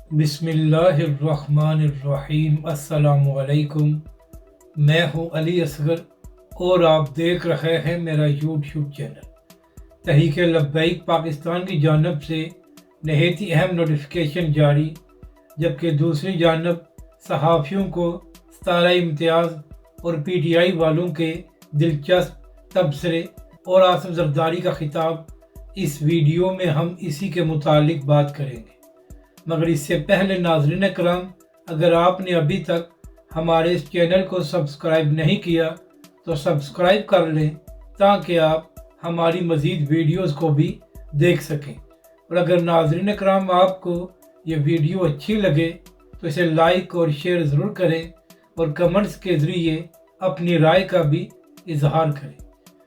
बिस्मिल्लाहिर्रहमानिर्रहीम। अस्सलामु अलैकुम। मैं हूं अली असगर और आप देख रहे हैं मेरा यूट्यूब चैनल। तहरीक लब्बैक पाकिस्तान की जानब से नहायत ही अहम नोटिफिकेशन जारी, जबकि दूसरी जानब सहाफ़ियों को 17 इम्तियाज़ और PTI वालों के दिलचस्प तबसरे और आसिफ जरदारी का खिताब। इस वीडियो में हम इसी के मुतालिक बात करेंगे, मगर इससे पहले नाज़रीन करम, अगर आपने अभी तक हमारे इस चैनल को सब्सक्राइब नहीं किया तो सब्सक्राइब कर लें ताकि आप हमारी मज़ीद वीडियोस को भी देख सकें। और अगर नाज़रीन करम आपको ये वीडियो अच्छी लगे तो इसे लाइक और शेयर ज़रूर करें और कमेंट्स के ज़रिए अपनी राय का भी इजहार करें।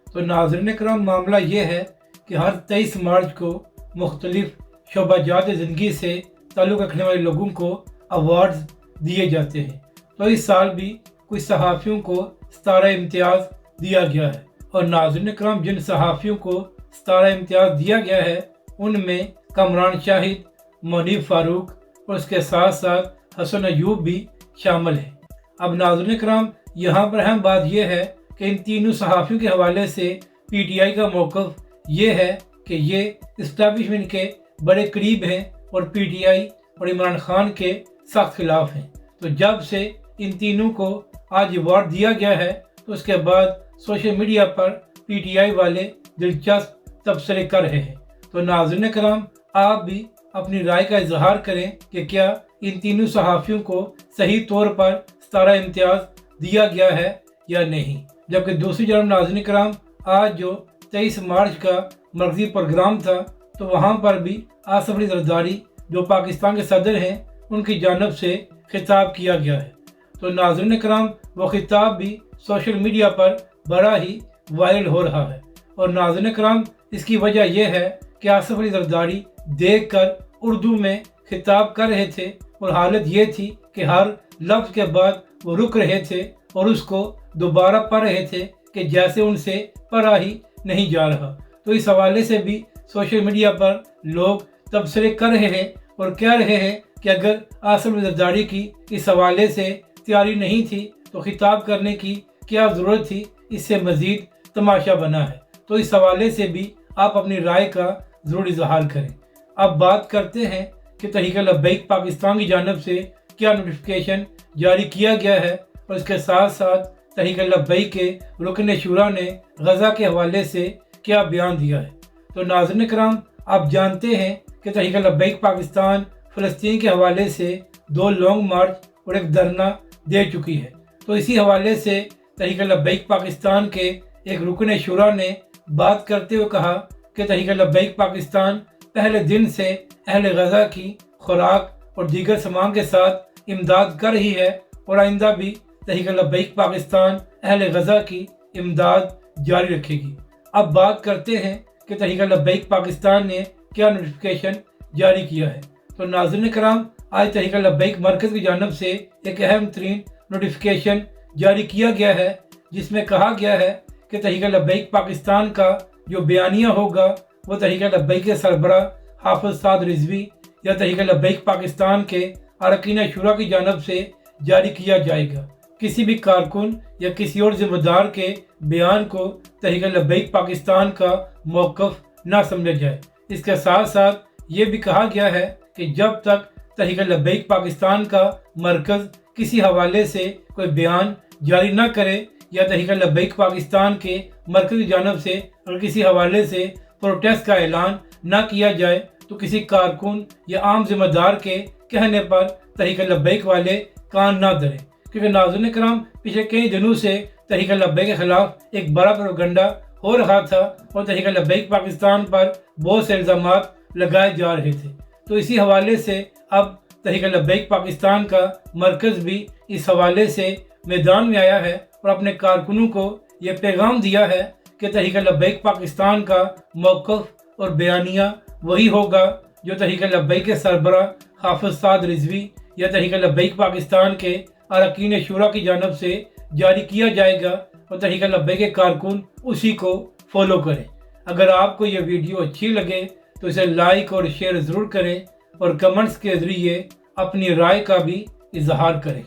तो नाज़रीन करम, मामला ये है कि हर 23 मार्च को मुख्तलिफ शोबाजात ज़िंदगी से ताल्लुक़ रखने वाले लोगों को अवार्ड्स दिए जाते हैं। तो इस साल भी कुछ सहाफ़ियों को 17 इम्तियाज़ दिया गया है। और नाज़रीन करम, जिन सहाफ़ियों को 17 इम्तियाज़ दिया गया है उनमें कमरान शाहिद, मुनीफ फारूक और उसके साथ साथ हसन अयूब भी शामिल हैं। अब नाज़रीन करम, यहाँ पर अहम बात यह है कि इन तीनों सहाफ़ियों के हवाले से PTI का मौक़िफ़ ये है कि ये इस्टेब्लिशमेंट के बड़े करीब हैं और PTI और इमरान खान के सख्त खिलाफ हैं। तो जब से इन तीनों को आज अवार्ड दिया गया है तो उसके बाद सोशल मीडिया पर PTI वाले दिलचस्प तबसरे कर रहे हैं। तो नाज़रीन करम, आप भी अपनी राय का इजहार करें कि क्या इन तीनों सहाफ़ियों को सही तौर पर 17 इम्तियाज़ दिया गया है या नहीं। जबकि दूसरी जानब नाज़रीन करम, आज जो 23 मार्च का मरकज़ी प्रोग्राम था तो वहाँ पर भी आसिफ अली जरदारी जो पाकिस्तान के सदर हैं उनकी जानब से खिताब किया गया है। तो नाज़रीन करम, वो खिताब भी सोशल मीडिया पर बड़ा ही वायरल हो रहा है। और नाज़रीन करम, इसकी वजह यह है कि आसिफ अली जरदारी देख कर उर्दू में खिताब कर रहे थे और हालत ये थी कि हर लफ्ज़ के बाद वो रुक रहे थे और उसको दोबारा पढ़ रहे थे कि जैसे उनसे पढ़ा ही नहीं जा रहा। तो इस हवाले से भी सोशल मीडिया पर लोग तबसरे कर रहे हैं और कह रहे हैं कि अगर आसिफ अली जरदारी की इस हवाले से तैयारी नहीं थी तो खिताब करने की क्या ज़रूरत थी, इससे मज़ीद तमाशा बना है। तो इस हवाले से भी आप अपनी राय का ज़रूर इजहार करें। अब बात करते हैं कि तहरीक लब्बैक पाकिस्तान की जानब से क्या नोटिफिकेशन जारी किया गया है और इसके साथ साथ तहरीक लब्बैक के रुकन शुरा ने गज़ा के हवाले से क्या बयान दिया है। तो नाज़रीन करम, आप जानते हैं कि तहरीक लब्बैक पाकिस्तान फ़लस्तीन के हवाले से 2 लॉन्ग मार्च और एक धरना दे चुकी है। तो इसी हवाले से तहरीक लब्बैक पाकिस्तान के एक रुकन शुरा ने बात करते हुए कहा कि तहरीक लब्बैक पाकिस्तान पहले दिन से अहले गज़ा की खुराक और दीगर सामान के साथ इमदाद कर रही है और आइंदा भी तहरीक लब्बैक पाकिस्तान अहले गज़ा की इमदाद जारी रखेगी। अब बात करते हैं कि तहरीक लब्बैक पाकिस्तान ने क्या नोटिफिकेशन जारी किया है। तो नाज़रीन करम, आज तहरीक लब्बैक मरकज़ की जानब से एक अहम तरीन नोटिफिकेशन जारी किया गया है, जिसमें कहा गया है कि तहरीक लब्बैक पाकिस्तान का जो बयानिया होगा वो तहरीक लब्बैक के सरबराह हाफिज़ साद रिजवी या तहरीक लब्बैक पाकिस्तान के अरकान शुरा की जानब से जारी किया जाएगा। किसी भी कारकुन या किसी और जिम्मेदार के बयान को तहरीक लब्बैक पाकिस्तान का मौक़िफ़ ना समझा जाए। इसके साथ साथ ये भी कहा गया है कि जब तक तहरीक लब्बैक पाकिस्तान का मरकज़ किसी हवाले से कोई बयान जारी ना करे या तहरीक लब्बैक पाकिस्तान के मरकज़ की जानब से अगर किसी हवाले से प्रोटेस्ट का ऐलान ना किया जाए तो किसी कारकुन या आम जिम्मेदार के कहने पर तहरीक लब्बैक वाले कान ना धरें। क्योंकि नाज़रीन करम, पिछले कई दिनों से तहरीक लब्बैक के खिलाफ एक बड़ा प्रोपगंडा हो रहा था और तहरीक लब्बैक पाकिस्तान पर बहुत से इल्ज़ामात लगाए जा रहे थे। तो इसी हवाले से अब तहरीक लब्बैक पाकिस्तान का मरकज़ भी इस हवाले से मैदान में आया है और अपने कारकुनों को ये पैगाम दिया है कि तहरीक लब्बैक पाकिस्तान का मौक़िफ़ और बयानिया वही होगा जो तहरीक लब्बैक के सरबराह हाफिज़ साद रिजवी या तहरीक लब्बैक पाकिस्तान के अरकान शुरा की जानब से जारी किया जाएगा और तहरीक लब्बैक के कारकुन उसी को फॉलो करें। अगर आपको यह वीडियो अच्छी लगे तो इसे लाइक और शेयर ज़रूर करें और कमेंट्स के ज़रिए اپنی رائے کا بھی اظہار کریں۔